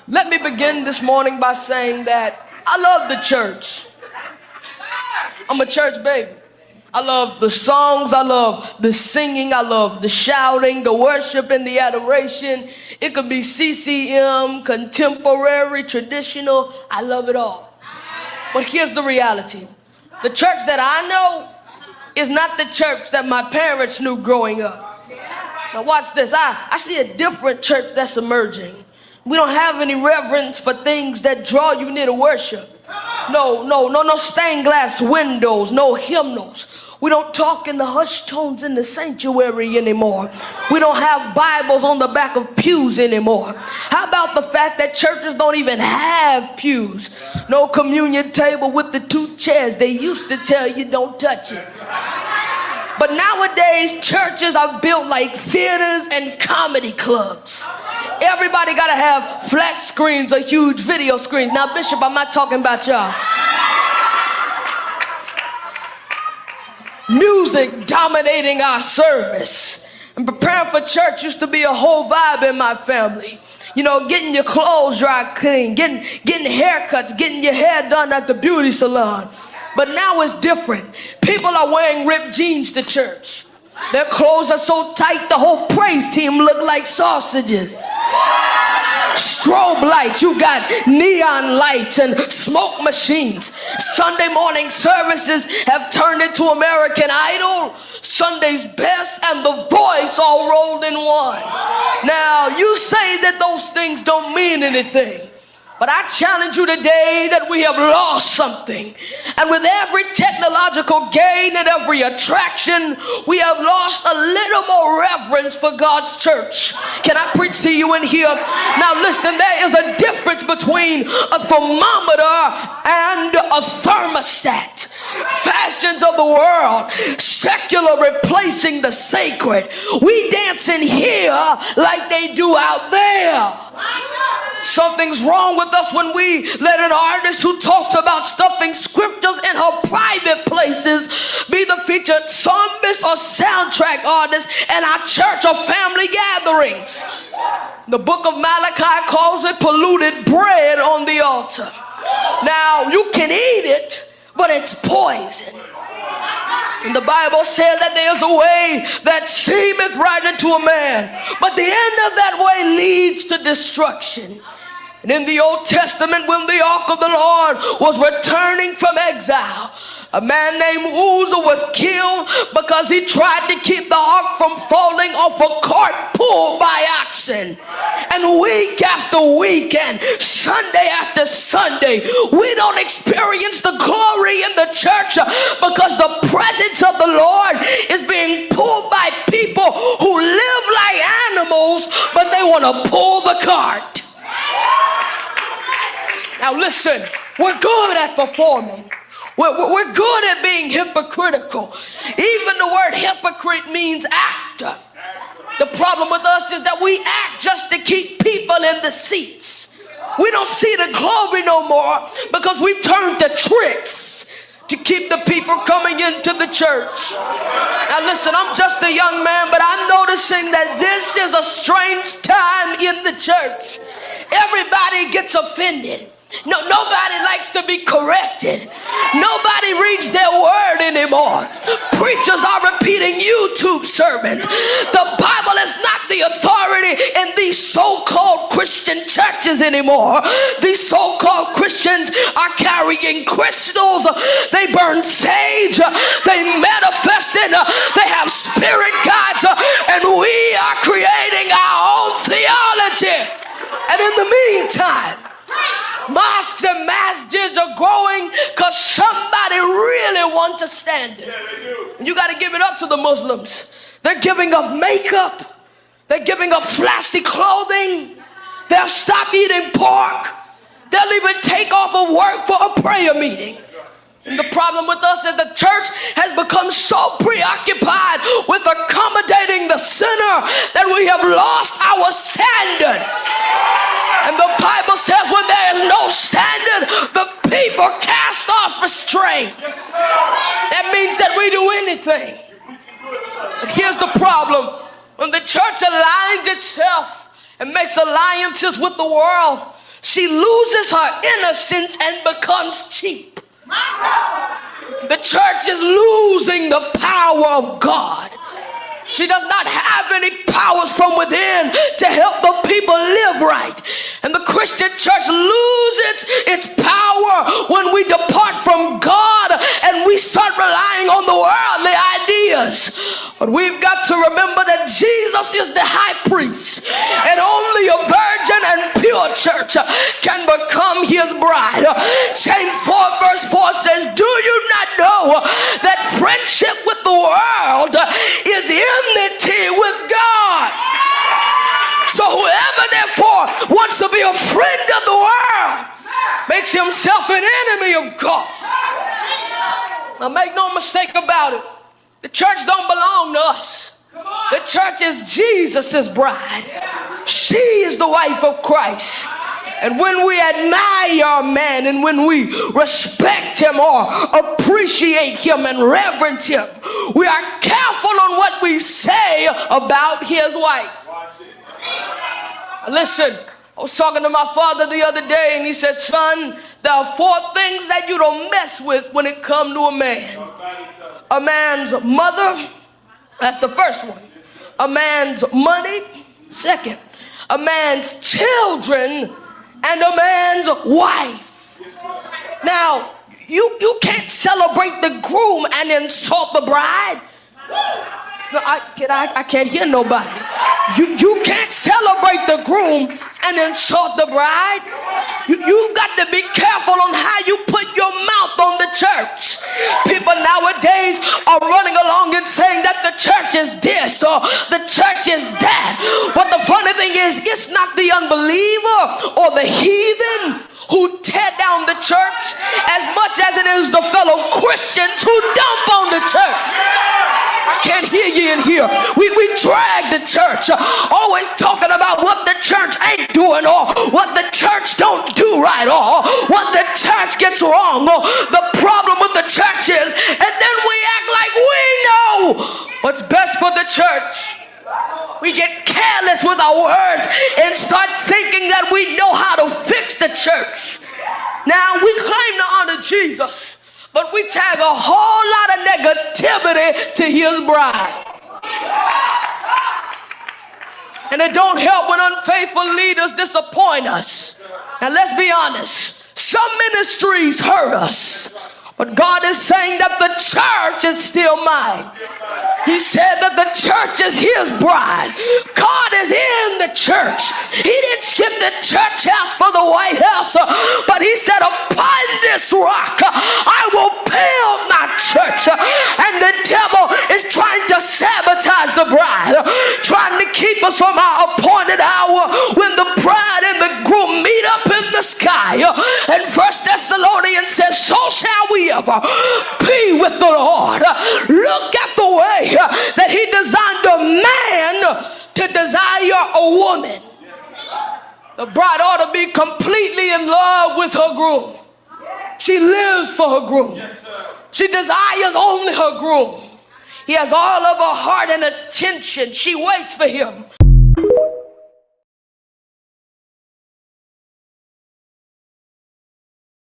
Let me begin this morning by saying that I love the church. I'm a church baby. I love the songs, I love the singing, I love the shouting, the worship and the adoration. It could be CCM, contemporary, traditional. I love it all. But here's the reality. The church that I know is not the church that my parents knew growing up. Now watch this. I see a different church that's emerging. We don't have any reverence for things that draw you near to worship. No stained glass windows, no hymnals. We don't talk in the hushed tones in the sanctuary anymore. We don't have Bibles on the back of pews anymore. How about the fact that churches don't even have pews? No communion table with the 2 chairs. They used to tell you don't touch it. But nowadays, churches are built like theaters and comedy clubs. Everybody got to have flat screens or huge video screens. Now, Bishop, I'm not talking about y'all. Music dominating our service. And preparing for church used to be a whole vibe in my family. You know, getting your clothes dry clean, getting haircuts, getting your hair done at the beauty salon. But now it's different. People are wearing ripped jeans to church. Their clothes are so tight, the whole praise team look like sausages. Strobe lights, you got neon lights and smoke machines. Sunday morning services have turned into American Idol, Sunday's Best, and The Voice all rolled in one. Now, you say that those things don't mean anything. But I challenge you today that we have lost something. And with every technological gain and every attraction, we have lost a little more reverence for God's church. Can I preach to you in here? Now listen, there is a difference between a thermometer and a thermostat. Fashions of the world, secular replacing the sacred. We dance in here like they do out there. Something's wrong with us when we let an artist who talks about stuffing scriptures in her private places be the featured psalmist or soundtrack artist in our church or family gatherings. The book of Malachi calls it polluted bread on the altar. Now, you can eat it, but it's poison. And the Bible says that there's a way that seemeth right unto a man, but the end of that way leads to destruction. And in the Old Testament, when the ark of the Lord was returning from exile, a man named Uzzah was killed because he tried to keep the ark from falling off a cart pulled by oxen. And week after week and Sunday after Sunday, we don't experience the glory in the church because the presence of the Lord is being pulled by people who live like animals, but they want to pull the cart. Now listen, we're good at performing. We're good at being hypocritical. Even the word hypocrite means actor. The problem with us is that we act just to keep people in the seats. We don't see the glory no more because we've turned to tricks to keep the people coming into the church. Now listen, I'm just a young man, but I'm noticing that this is a strange time in the church. Everybody gets offended. Nobody likes to be corrected. Nobody reads their word anymore. Preachers are repeating YouTube sermons. The Bible is not the authority in these so-called Christian churches anymore. These so-called Christians are carrying crystals. They burn sage. They manifest it. They have spirit guides. And we are creating our own theology. And in the meantime, mosques and masjids are growing because somebody really wants a standard. And you got to give it up to the Muslims. They're giving up makeup. They're giving up flashy clothing. They'll stop eating pork. They'll even take off of work for a prayer meeting. And the problem with us is the church has become so preoccupied with accommodating the sinner that we have lost our standard. And the Bible says when there is no standard, the people cast off restraint. That means that we do anything. But here's the problem. When the church aligns itself and makes alliances with the world, she loses her innocence and becomes cheap. The church is losing the power of God. She does not have any powers from within to help the people live right. And the Christian church loses its power when we depart from God and we start relying on the worldly ideas. But we've got to remember that Jesus is the high priest, and only a virgin and pure church can become his bride. James 4 verse 4 says, do you not know that friendship with the world is enmity with God? So whoever therefore wants to be a friend of the world makes himself an enemy of God. Now make no mistake about it. The church don't belong to us. The church is Jesus' bride. She is the wife of Christ. And when we admire a man and when we respect him or appreciate him and reverence him, we are careful on what we say about his wife. Listen, I was talking to my father the other day and he said, son, there are 4 things that you don't mess with when it comes to a man. A man's mother, that's the first one. A man's money, second. A man's children, and a man's wife. Now, you can't celebrate the groom and insult the bride. No, I can't hear nobody. You can't celebrate the groom and insult the bride. You've got to be careful on how you put your mouth on the church. People nowadays are running along and saying that the church is this or the church is that. But the funny thing is, it's not the unbeliever or the heathen who tear down the church as much as it is the fellow Christians who dump on the church. I can't hear you in here. We drag the church, always talking about what the church ain't doing or what the church don't do right or what the church gets wrong or the problem with the church is, and then we act like we know what's best for the church. We get careless with our words and start thinking that we know how to fix the church. Now, we claim to honor Jesus, but we tag a whole lot of negativity to his bride. And it don't help when unfaithful leaders disappoint us. Now, let's be honest. Some ministries hurt us, but God is saying that the church is still mine. He said that the church is his bride. God is in the church. He didn't skip the church house for the White House, but he said, upon this rock I will build my church. And the devil is trying to sabotage the bride, trying to keep us from our appointed hour when the bride and the groom meet up in the sky. And 1 Thessalonians says, so shall we ever be with the Lord. Look at the way that he designed a man to desire a woman. The bride ought to be completely in love with her groom. She lives for her groom. She desires only her groom. He has all of her heart and attention. She waits for him.